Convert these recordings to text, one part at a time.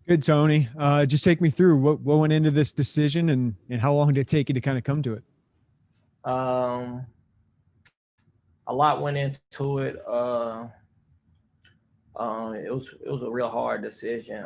Good, Tony. Just take me through what went into this decision and how long did it take you to kind of come to it? Um, a lot went into it. It was a real hard decision.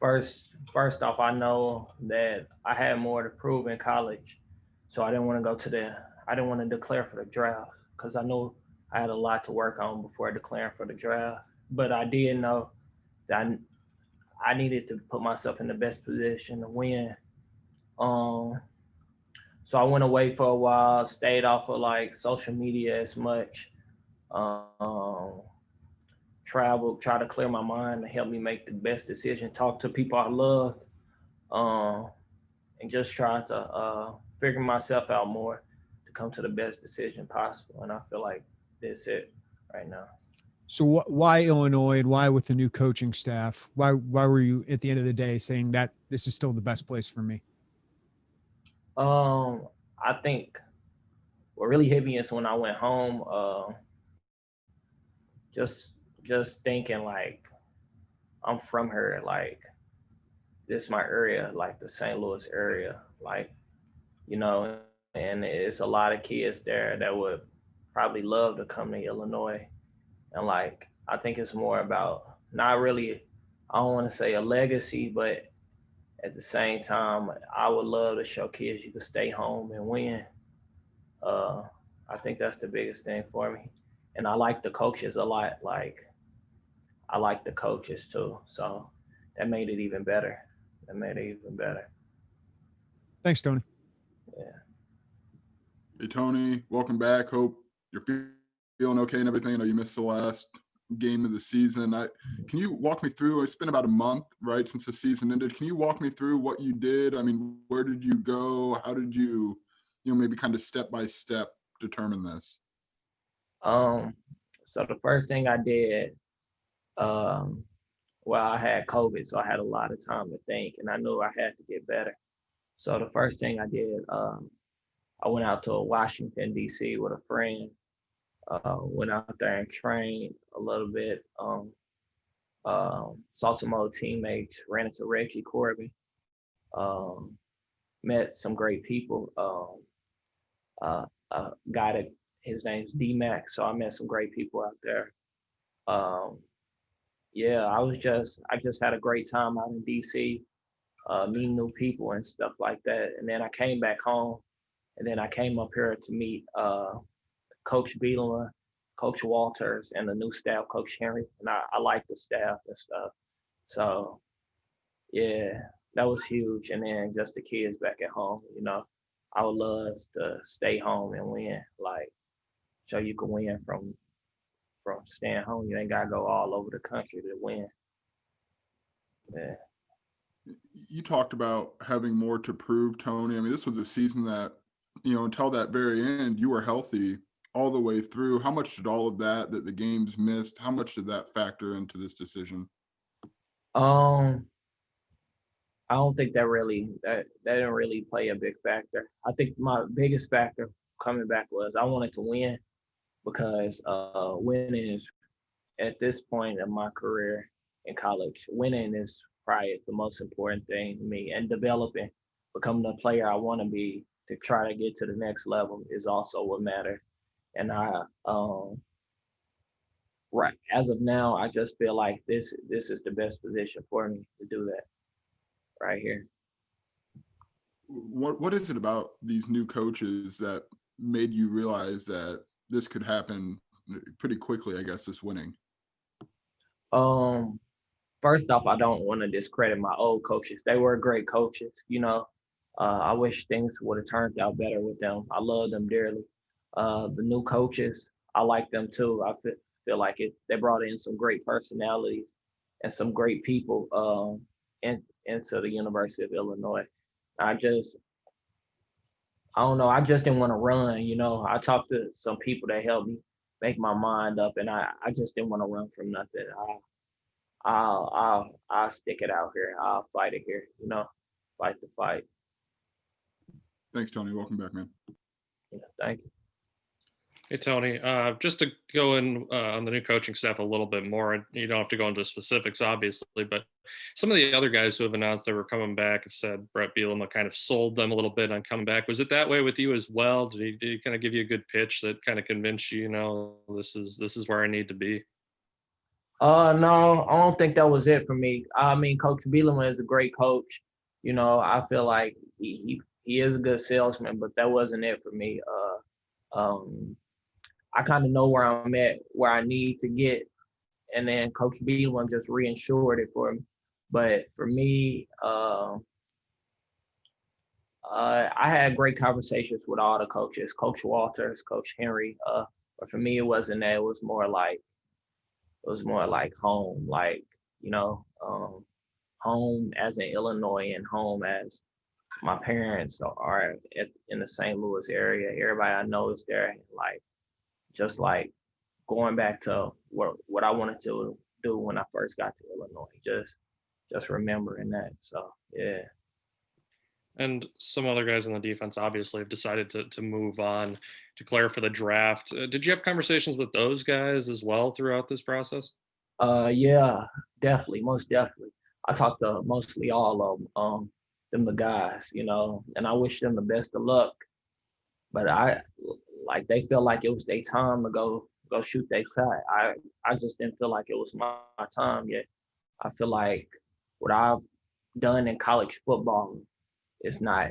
First off, I know that I had more to prove in college, so I didn't want to go to the. I didn't want to declare for the draft because I knew I had a lot to work on before declaring for the draft. But I did know that I needed to put myself in the best position to win. Um, so I went away for a while, stayed off of like social media as much. Um, Traveled, try to clear my mind to help me make the best decision. Talk to people I loved, um, and just try to figure myself out more to come to the best decision possible. And I feel like that's it right now. So why Illinois and why with the new coaching staff? Why were you at the end of the day saying that this is still the best place for me? I think what really hit me is when I went home. Just just thinking like I'm from here, like this my area, like the St. Louis area, like and it's a lot of kids there that would probably love to come to Illinois, and like I think it's more about not really. I don't want to say a legacy, but at the same time, I would love to show kids you can stay home and win. Uh, I think that's the biggest thing for me, and I like the coaches a lot. Like I like the coaches too, so that made it even better. That made it even better. Thanks, Tony. Yeah. Hey Tony, welcome back. Hope you're feeling okay and everything. I know you missed the last game of the season. Can you walk me through? It's been about a month, right, since the season ended. Can you walk me through what you did? I mean, where did you go? How did you maybe kind of step by step determine this? Um. So the first thing I did, um, well, I had COVID, so I had a lot of time to think, and I knew I had to get better. So the first thing I did, I went out to Washington D.C. with a friend. Went out there and trained a little bit. Saw some old teammates. Ran into Reggie Corbin. Um, Met some great people. Guy that his name's D Mac. So I met some great people out there. Um, yeah, I just had a great time out in DC, meeting new people and stuff like that. And then I came back home, and then I came up here to meet Coach Bielema, Coach Walters, and the new staff, Coach Henry. And I like the staff and stuff. So yeah, that was huge. And then just the kids back at home. I would love to stay home and win. Like show you can win from staying home. You ain't gotta go all over the country to win. Yeah. You talked about having more to prove, Tony. I mean, this was a season that, until that very end, you were healthy all the way through. How much did all of that the games missed, how much did that factor into this decision? Um, I don't think that didn't really play a big factor. I think my biggest factor coming back was I wanted to win because winning is at this point in my career in college, winning is probably the most important thing to me, and developing, becoming the player I want to be to try to get to the next level is also what matters. And right as of now, I just feel like this is the best position for me to do that right here. What is it about these new coaches that made you realize that this could happen pretty quickly, I guess, this winning? Um, First off, I don't want to discredit my old coaches. They were great coaches. I wish things would have turned out better with them. I love them dearly. The new coaches, I like them too. I feel like they brought in some great personalities and some great people into the University of Illinois. I just, I don't know. I just didn't want to run. I talked to some people that helped me make my mind up, and I just didn't want to run from nothing. I'll stick it out here. I'll fight it here. Fight the fight. Thanks, Tony. Welcome back, man. Yeah, thank you. Hey Tony, just to go in on the new coaching staff a little bit more, and you don't have to go into specifics, obviously, but some of the other guys who have announced they were coming back have said Brett Bielema kind of sold them a little bit on coming back. Was it that way with you as well? Did he kind of give you a good pitch that kind of convinced you, this is where I need to be? No, I don't think that was it for me. I mean, Coach Bielema is a great coach. I feel like he is a good salesman, but that wasn't it for me. I kind of know where I'm at, where I need to get, and then Coach Bielema just reinsured it for me. But for me, I had great conversations with all the coaches, Coach Walters, Coach Henry. But for me, it wasn't that. It was more like home, like home as in Illinois and home as my parents are in the St. Louis area. Everybody I know is there. Like just like going back to what I wanted to do when I first got to Illinois. Just remembering that. So yeah. And some other guys on the defense obviously have decided to move on, declare for the draft. Did you have conversations with those guys as well throughout this process? Yeah, definitely, most definitely. I talked to mostly all of them the guys, and I wish them the best of luck. But they felt like it was their time to go shoot their shot. I just didn't feel like it was my time yet. I feel like what I've done in college football is not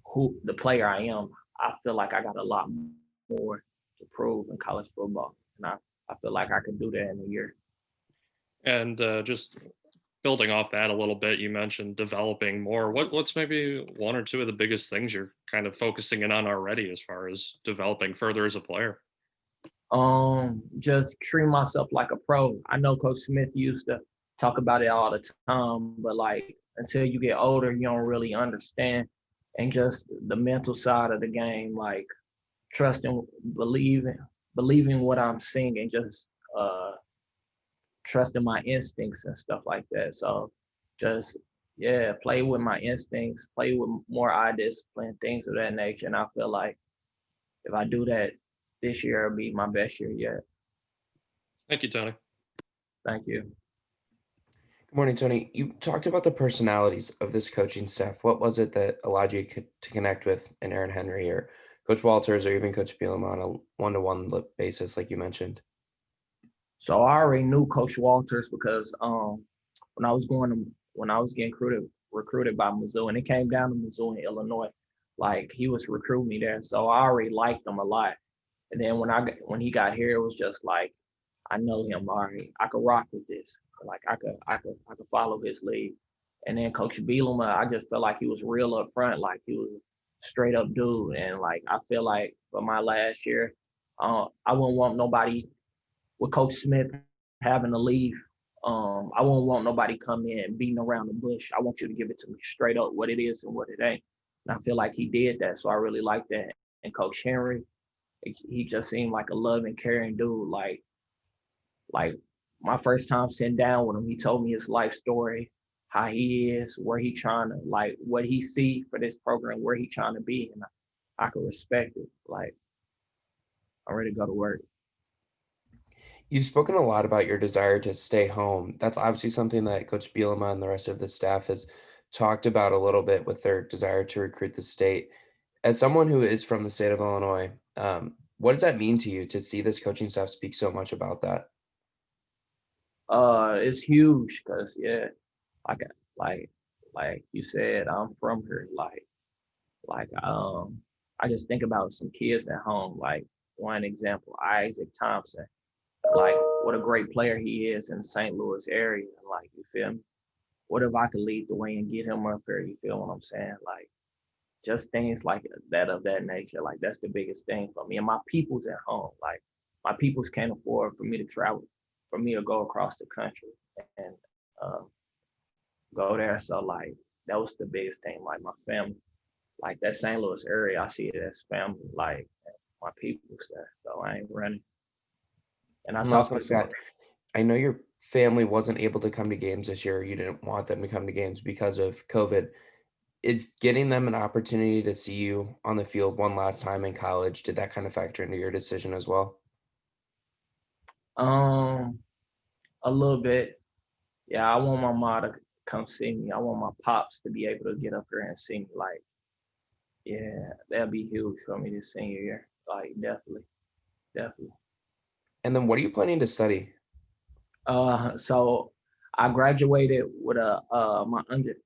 who the player I am. I feel like I got a lot more to prove in college football, and I feel like I can do that in a year. And just building off that a little bit, you mentioned developing more. What's maybe one or two of the biggest things you're kind of focusing in on already as far as developing further as a player? Just treat myself like a pro. I know Coach Smith used to talk about it all the time, but like until you get older, you don't really understand. And just the mental side of the game, like trusting, believing what I'm seeing, and just trusting my instincts and stuff like that. So just yeah, play with my instincts, play with more eye discipline, things of that nature. And I feel like if I do that this year, it'll be my best year yet. Thank you, Tony. Thank you. Good morning, Tony. You talked about the personalities of this coaching staff. What was it that allowed you to connect with an Aaron Henry or Coach Walters or even Coach Bielema on a one-to-one basis, like you mentioned? So I already knew Coach Walters because when I was getting recruited by Mizzou, and it came down to Mizzou in Illinois, like he was recruiting me there. So I already liked him a lot. And then when he got here, it was just like I know him already. I could rock with this. Like I could follow his lead. And then Coach Bielema, I just felt like he was real up front, like he was a straight up dude. And like I feel like for my last year, I wouldn't want nobody with Coach Smith having to leave. I wouldn't want nobody come in beating around the bush. I want you to give it to me straight up what it is and what it ain't. And I feel like he did that. So I really like that. And Coach Henry, he just seemed like a loving, caring dude. Like my first time sitting down with him, he told me his life story, how he is, where he trying to, like what he see for this program, where he trying to be. And I could respect it. Like I'm ready to go to work. You've spoken a lot about your desire to stay home. That's obviously something that Coach Bielema and the rest of the staff has talked about a little bit with their desire to recruit the state. As someone who is from the state of Illinois, what does that mean to you to see this coaching staff speak so much about that? It's huge because yeah, like like like you said, I'm from here. Like I just think about some kids at home. Like one example, Isaac Thompson. Like what a great player he is in the St. Louis area. Like you feel me? What if I could lead the way and get him up here? You feel what I'm saying? Like just things like that of that nature. Like that's the biggest thing for me. And my people's at home. Like my peoples can't afford for me to travel, for me to go across the country and uh, go there. So like that was the biggest thing. Like my family, like that St. Louis area, I see it as family. Like my people's there. So I ain't running. And I And talked last to one, some. Scott, I know your family wasn't able to come to games this year. You didn't want them to come to games because of COVID. Is getting them an opportunity to see you on the field one last time in college, did that kind of factor into your decision as well? A little bit. Yeah, I want my mom to come see me. I want my pops to be able to get up here and see me. Like, yeah, that'd be huge for me this senior year. Like, definitely, definitely. And then what are you planning to study? So I graduated with a my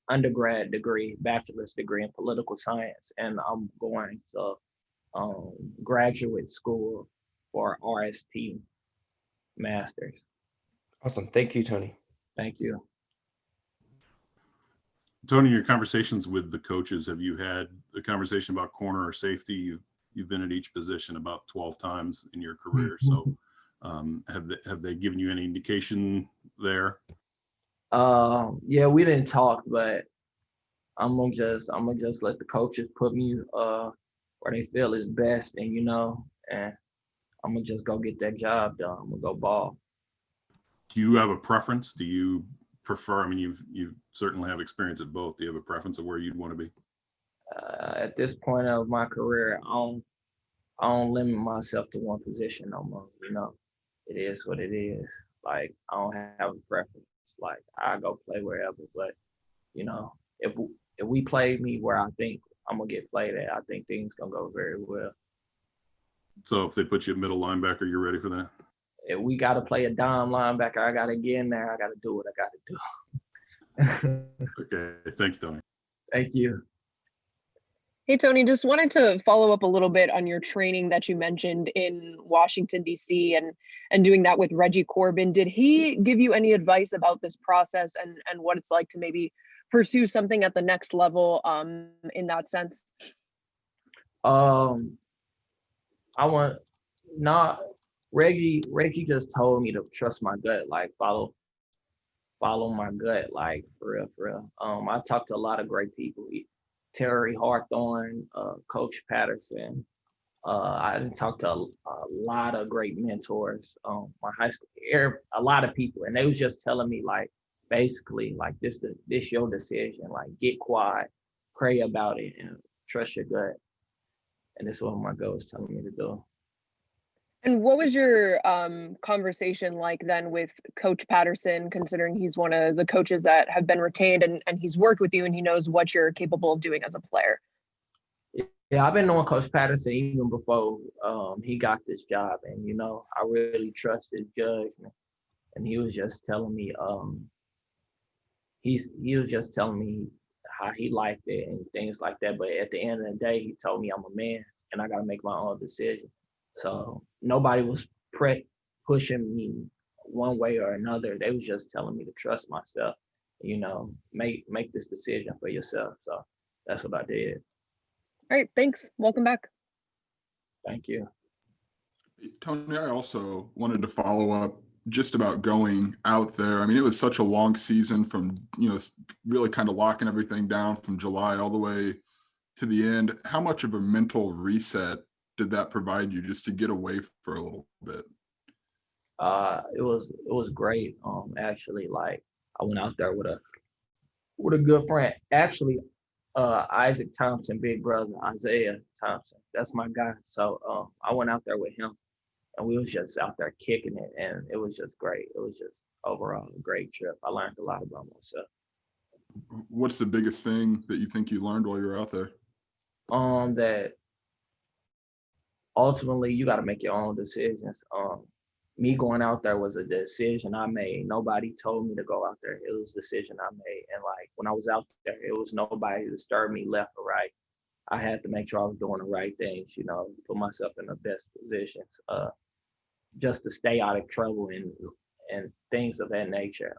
undergrad degree, bachelor's degree in political science, and I'm going to graduate school for RST masters. Awesome. Thank you, Tony. Thank you. Tony, your conversations with the coaches, have you had a conversation about corner or safety? You've been at each position about 12 times in your career. So have they given you any indication there? Yeah, we didn't talk, but I'm gonna just let the coaches put me where they feel is best, and and I'm gonna just go get that job done. I'm gonna go ball. Do you have a preference? Do you prefer? I mean, you certainly have experience at both. Do you have a preference of where you'd want to be? At this point of my career, I don't limit myself to one position no more. It is what it is. Like, I don't have a preference. Like, I go play wherever, but if we play me where I think I'm gonna get played at, I think things gonna go very well. So if they put you at middle linebacker, you're ready for that? If we gotta play a dime linebacker, I gotta get in there. I gotta do what I gotta do. Okay, thanks, Tony. Thank you. Hey, Tony, just wanted to follow up a little bit on your training that you mentioned in Washington, D.C. and doing that with Reggie Corbin. Did he give you any advice about this process and what it's like to maybe pursue something at the next level in that sense? I want not Reggie just told me to trust my gut, like follow my gut, like for real, for real. I talked to a lot of great people. Terry Hawthorne, Coach Patterson. I didn't talk to a lot of great mentors. My high school, a lot of people, and they was just telling me like, basically, like this your decision. Like, get quiet, pray about it, and trust your gut. And this is what my gut is telling me to do. And what was your conversation like then with Coach Patterson, considering he's one of the coaches that have been retained and he's worked with you and he knows what you're capable of doing as a player? Yeah, I've been knowing Coach Patterson even before he got this job, and I really trust his judgment. And he was just telling me, he was just telling me how he liked it and things like that. But at the end of the day, he told me I'm a man and I gotta make my own decision. So nobody was pushing me one way or another. They was just telling me to trust myself. Make this decision for yourself. So that's what I did. All right, thanks. Welcome back. Thank you. Tony, I also wanted to follow up just about going out there. I mean, it was such a long season from, really kind of locking everything down from July all the way to the end. How much of a mental reset did that provide you just to get away for a little bit? It was great. Actually, like, I went out there with a good friend. Actually, Isaac Thompson, big brother, Isaiah Thompson. That's my guy. So I went out there with him and we was just out there kicking it, and it was just great. It was just overall a great trip. I learned a lot about myself. What's the biggest thing that you think you learned while you were out there? That ultimately you got to make your own decisions. Me going out there was a decision I made. Nobody told me to go out there. It was a decision I made. And like, when I was out there, it was nobody to disturb me left or right. I had to make sure I was doing the right things, put myself in the best positions, just to stay out of trouble and things of that nature.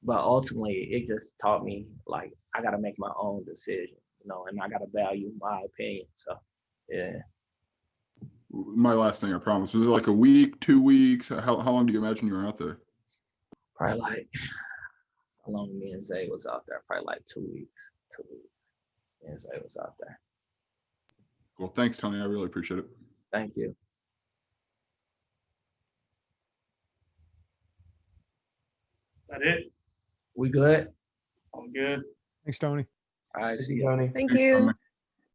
But ultimately, it just taught me, like, I got to make my own decision, and I got to value my opinion. So, yeah. My last thing, I promise. Was it like a week, 2 weeks? How long do you imagine you were out there? Probably like, how long me and Zay was out there? Probably like 2 weeks. 2 weeks. Me and Zay was out there. Well, thanks, Tony. I really appreciate it. Thank you. That it? We good? All good. Thanks, Tony. All right, Thank see you, ya. Tony. Thank Thanks, you. Tony.